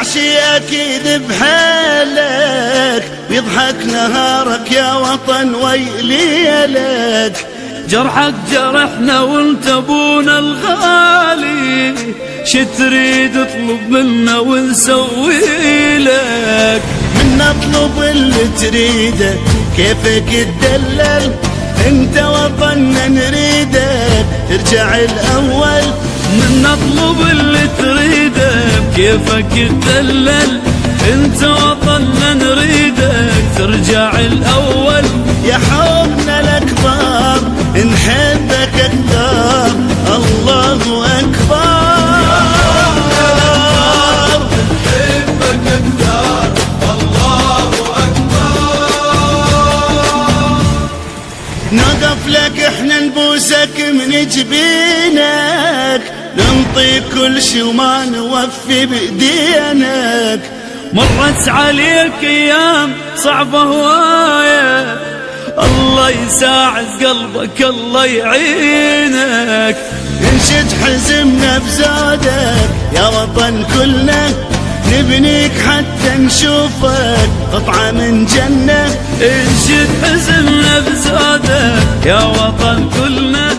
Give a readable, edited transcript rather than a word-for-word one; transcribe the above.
شي أكيد بحالك، ويضحك نهارك يا وطن ويليلك. جرحك جرحنا وانت ابونا الغالي، شي تريد اطلب منا ونسوي لك. من اطلب اللي تريده كيفك تدلل، انت وطننا نريدك ترجع الاول. من اطلب اللي تريده كيفك تدلل، انت وطننا نريدك ترجع الاول. يا حبنا الاكبر نحبك اكثر، الله اكبر. نقف لك احنا نبوسك من جبينك، ننطيك كل شي وما نوفي بدينك. مرت عليك ايام صعبة هواية، الله يساعد قلبك الله يعينك. انشد حزمنا بزودك يا وطن كلنا، نبنيك حتى نشوفك قطعة من جنة. انشد حزمنا بزودك يا وطن كلنا،